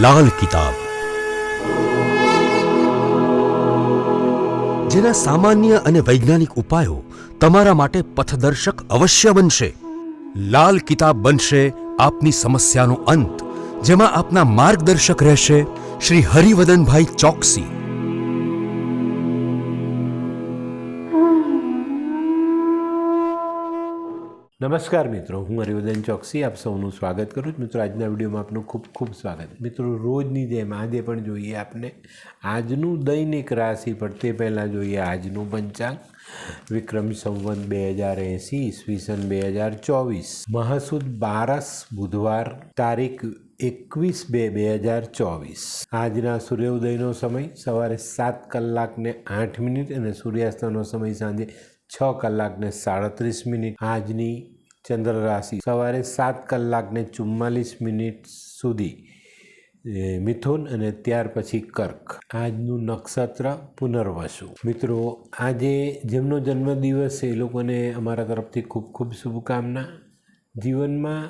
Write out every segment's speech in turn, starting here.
લાલ કિતાબ, જેના સામાન્ય અને વૈજ્ઞાનિક ઉપાયો તમારા માટે પથદર્શક અવશ્ય બનશે. લાલ કિતાબ બનશે આપની સમસ્યાનો અંત, જેમાં આપના માર્ગદર્શક રહેશે શ્રી હરિવદનભાઈ ચોકસી. નમસ્કાર મિત્રો, હું હરિવદન ચોકસી આપ સૌનું સ્વાગત કરું છું. મિત્રો, આજના વિડીયોમાં આપનું ખૂબ ખૂબ સ્વાગત. મિત્રો, રોજની જેમ આજે પણ જોઈએ આપને આજનું દૈનિક રાશિફળ. તે પહેલાં જોઈએ આજનું પંચાંગ. વિક્રમ સંવત 2080 ઈસવીસન 2024 મહાસુદ 12 બુધવાર તારીખ 21/2/2024. આજના સૂર્યોદયનો સમય સવારે 7:08 અને સૂર્યાસ્તનો સમય સાંજે 6:37. આજની ચંદ્ર રાશિ સવારે 7:44 સુધી મિથુન અને ત્યાર પછી કર્ક. આજનું નક્ષત્ર પુનર્વસુ. મિત્રો, આજે જેમનો જન્મદિવસ છે એ લોકોને અમારા તરફથી ખૂબ ખૂબ શુભકામના. જીવનમાં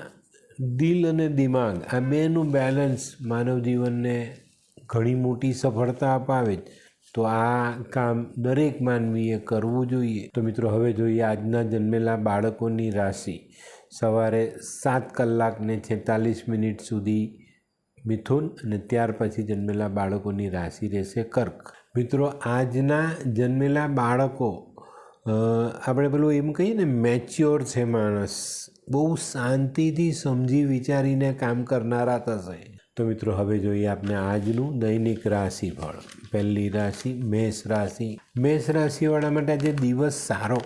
દિલ અને દિમાગ આ બેનું બેલેન્સ માનવ જીવનને ઘણી મોટી સફળતા અપાવે. તો આ કામ દરેક માનવીએ કરવું જોઈએ. તો મિત્રો, હવે જોઈએ આજના જન્મેલા બાળકોની રાશિ. સવારે 7:46 સુધી મિથુન અને ત્યાર પછી જન્મેલા બાળકોની રાશિ રહેશે કર્ક. મિત્રો, આજના જન્મેલા બાળકો આપણે પેલું એમ કહીએ ને, મેચ્યોર છે માણસ, બહુ શાંતિથી સમજી વિચારીને કામ કરનારા થશે. તો મિત્રો, હવે જોઈએ આપણે આજનું દૈનિક રાશિફળ. પહેલી રાશિ મેષ રાશિ. મેષ રાશિવાળા માટે આજે દિવસ સારો.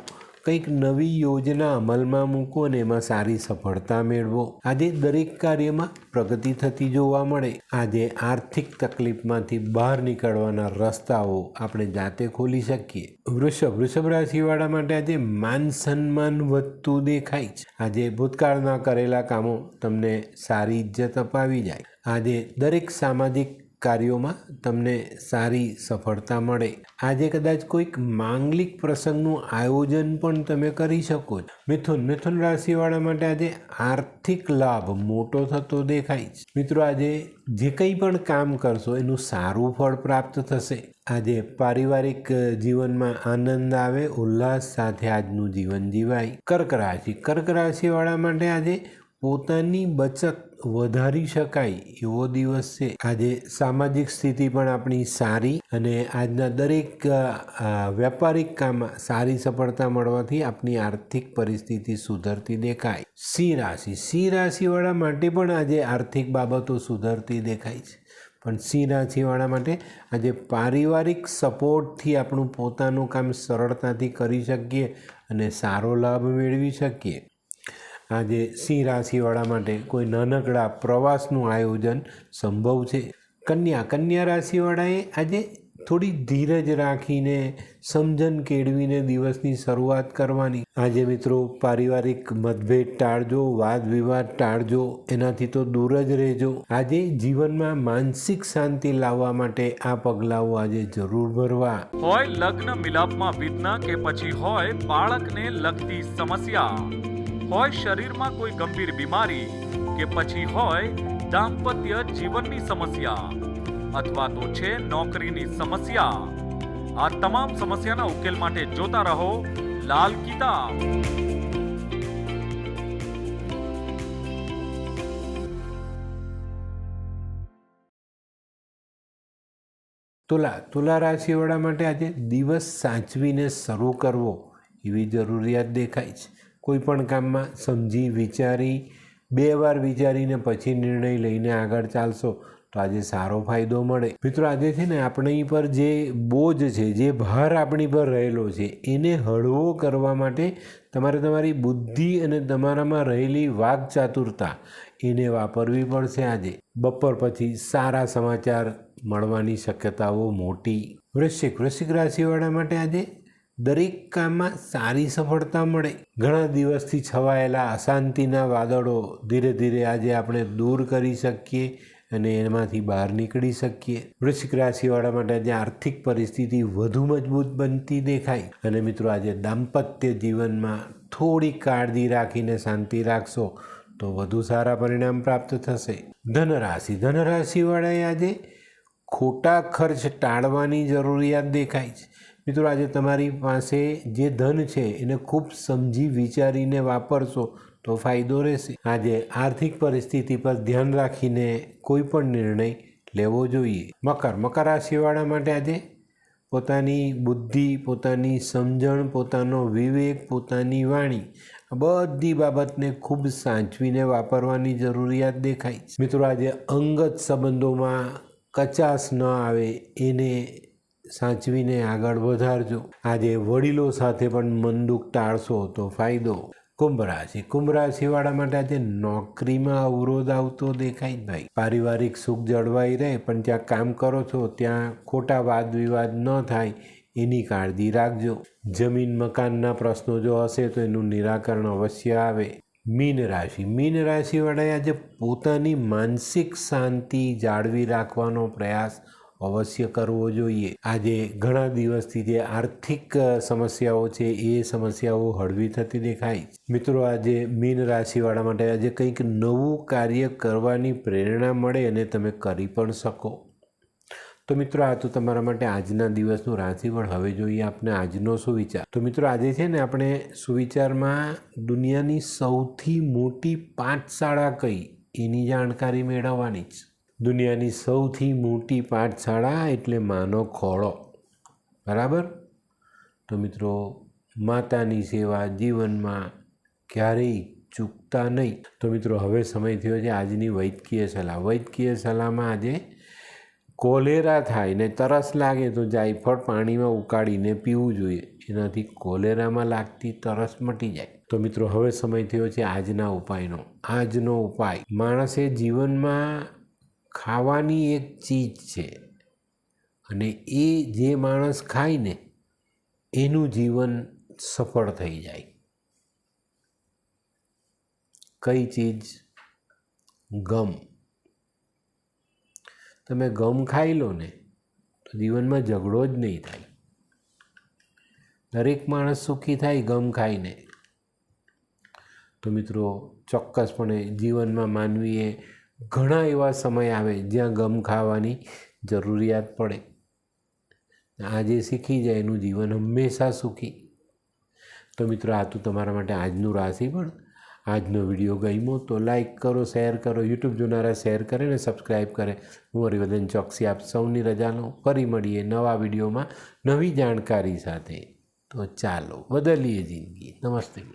કંઈક નવી યોજના અમલમાં મૂકો અને એમાં સારી સફળતા મેળવો. આજે દરેક કાર્યમાં પ્રગતિ થતી જોવા મળે. આજે આર્થિક તકલીફમાંથી બહાર નીકળવાના રસ્તાઓ આપણે જાતે ખોલી શકીએ. વૃષભ રાશિવાળા માટે આજે માન સન્માન વધતું દેખાય છે. આજે ભૂતકાળના કરેલા કામો તમને સારી ઇજ્જત અપાવી જાય. આજે દરેક સામાજિક કાર્યોમાં તમને સારી સફળતા મળે. આજે કદાચ કોઈક માંગલિક પ્રસંગનું આયોજન પણ તમે કરી શકો છો. મિથુન રાશિવાળા માટે આજે આર્થિક લાભ મોટો થતો દેખાય છે. મિત્રો, આજે જે કંઈ પણ કામ કરશો એનું સારું ફળ પ્રાપ્ત થશે. આજે પારિવારિક જીવનમાં આનંદ આવે, ઉલ્લાસ સાથે આજનું જીવન જીવાય. કર્ક રાશિવાળા માટે આજે પોતાની બચત વધારી શકાય એવો દિવસ છે. આજે સામાજિક સ્થિતિ પણ આપણી સારી અને આજના દરેક વ્યાપારિક કામમાં સારી સફળતા મળવાથી આપણી આર્થિક પરિસ્થિતિ સુધરતી દેખાય. સિંહ રાશિવાળા માટે પણ આજે આર્થિક બાબતો સુધરતી દેખાય છે. પણ સિંહ રાશિવાળા માટે આજે પારિવારિક સપોર્ટથી આપણું પોતાનું કામ સરળતાથી કરી શકીએ અને સારો લાભ મેળવી શકીએ. આજે સિંહ રાશિવાળા માટે કોઈ નાનકડા પ્રવાસનું આયોજન સંભવ છે. કન્યા રાશિવાળાએ આજે થોડી ધીરજ રાખીને સમજણ કેળવીને દિવસની શરૂઆત કરવાની. આજે મિત્રો, પારિવારિક મતભેદ ટાળજો, વાદ વિવાદ ટાળજો, એનાથી તો દૂર જ રહેજો. આજે જીવનમાં માનસિક શાંતિ લાવવા માટે આ પગલાઓ આજે જરૂર ભરવા. હોય લગ્ન મિલાપમાં વિઘ્ન કે પછી હોય બાળકને લગતી સમસ્યા, હોય શરીરમાં કોઈ ગંભીર બીમારી કે પછી હોય દાંપત્ય જીવનની સમસ્યા અથવા તો છે નોકરીની સમસ્યા, આ તમામ સમસ્યાના ઉકેલ માટે જોતા રહો લાલ કિતાબ. તુલા રાશિવાળા માટે આજે દિવસ સાચવીને શરૂ કરવો એવી જરૂરિયાત દેખાય છે. કોઈ પણ કામમાં સમજી વિચારી 2 વાર વિચારીને પછી નિર્ણય લઈને આગળ ચાલશો તો આજે સારો ફાયદો મળે. મિત્રો, આજે છે ને આપણી પર જે બોજ છે, જે ભાર આપણી પર રહેલો છે, એને હળવો કરવા માટે તમારે તમારી બુદ્ધિ અને તમારામાં રહેલી વાકચાતુરતા એને વાપરવી પડશે. આજે બપોર પછી સારા સમાચાર મળવાની શક્યતાઓ મોટી. વૃશ્ચિક રાશિવાળા માટે આજે દરેક કામમાં સારી સફળતા મળે. ઘણા દિવસથી છવાયેલા અશાંતિના વાદળો ધીરે ધીરે આજે આપણે દૂર કરી શકીએ અને એમાંથી બહાર નીકળી શકીએ. વૃશ્ચિક રાશિવાળા માટે આજે આર્થિક પરિસ્થિતિ વધુ મજબૂત બનતી દેખાય. અને મિત્રો, આજે દાંપત્ય જીવનમાં થોડી કાળજી રાખીને શાંતિ રાખશો તો વધુ સારા પરિણામ પ્રાપ્ત થશે. ધનરાશિવાળાએ આજે ખોટા ખર્ચ ટાળવાની જરૂરિયાત દેખાય છે. મિત્રો, આજે તમારી પાસે જે ધન છે એને ખૂબ સમજી વિચારીને વાપરશો તો ફાયદો રહેશે. આજે આર્થિક પરિસ્થિતિ પર ધ્યાન રાખીને કોઈ પણ નિર્ણય લેવો જોઈએ. મકર રાશિવાળા માટે આજે પોતાની બુદ્ધિ, પોતાની સમજણ, પોતાનો વિવેક, પોતાની વાણી, આ બધી બાબતને ખૂબ સાચવીને વાપરવાની જરૂરિયાત દેખાય છે. મિત્રો, આજે અંગત સંબંધોમાં કચાશ ન આવે એને સાચવીને આગળ વધારજો. આજે વડીલો સાથે પણ મનદુખ ટાળશો તો ફાયદો. કુંભ રાશિવાળા માટે આજે નોકરીમાં અવરોધ આવતો દેખાય જ ભાઈ. પારિવારિક સુખ જળવાઈ રહે, પણ જ્યાં કામ કરો છો ત્યાં ખોટા વાદ વિવાદ ન થાય એની કાળજી રાખજો. જમીન મકાનના પ્રશ્નો જો હશે તો એનું નિરાકરણ અવશ્ય આવે. મીન રાશિવાળાએ આજે પોતાની માનસિક શાંતિ જાળવી રાખવાનો પ્રયાસ અવશ્ય કરવો જોઈએ. આજે ઘણા દિવસથી જે આર્થિક સમસ્યાઓ છે એ સમસ્યાઓ હળવી થતી દેખાય. મિત્રો, આજે મીન રાશિવાળા માટે આજે કંઈક નવું કાર્ય કરવાની પ્રેરણા મળે અને તમે કરી પણ શકો. તો મિત્રો, આ તો તમારા માટે આજના દિવસનું રાશિફળ. હવે જોઈએ આપણે આજનો સુવિચાર. તો મિત્રો, આજે છે ને આપણે સુવિચારમાં દુનિયાની સૌથી મોટી પાઠશાળા કઈ એની જાણકારી મેળવવાની છે. દુનિયાની સૌથી મોટી પાઠશાળા એટલે માનો ખોળો, બરાબર? તો મિત્રો, માતાની સેવા જીવનમાં ક્યારેય ચૂકતા નહીં. તો મિત્રો, હવે સમય થયો છે આજની વૈદ્યકીય સલાહ. વૈદ્યકીય સલાહમાં આજે કોલેરા થાય ને તરસ લાગે તો જાયફળ પાણીમાં ઉકાળીને પીવું જોઈએ. એનાથી કોલેરામાં લાગતી તરસ મટી જાય. તો મિત્રો, હવે સમય થયો છે આજના ઉપાયનો. આજનો ઉપાય, માણસે જીવનમાં ખાવાની એક ચીજ છે અને એ જે માણસ ખાય ને એનું જીવન સફળ થઈ જાય. કઈ ચીજ? ગમ. તમે ગમ ખાઈ લો ને તો જીવનમાં ઝઘડો જ નહીં થાય. દરેક માણસ સુખી થાય ગમ ખાઈને. તો મિત્રો, ચોક્કસપણે જીવનમાં માનવીએ ઘણા એવા સમય આવે જ્યાં ગમ ખાવાની જરૂરિયાત પડે. આજે શીખી જાય એનું જીવન હંમેશા સુખી. તો મિત્રો, આ તો તમારા માટે આજનું રાશિફળ. આજનો વિડીયો ગમ્યો તો લાઈક કરો, શેર કરો. યુટ્યુબ જોનારા શેર કરે ને સબસ્ક્રાઈબ કરે. હું હરિવર્ધન ચોકસી આપ સૌની રજા લઉં. ફરી મળીએ નવા વિડીયોમાં નવી જાણકારી સાથે. તો ચાલો બદલીએ જિંદગી. નમસ્તે.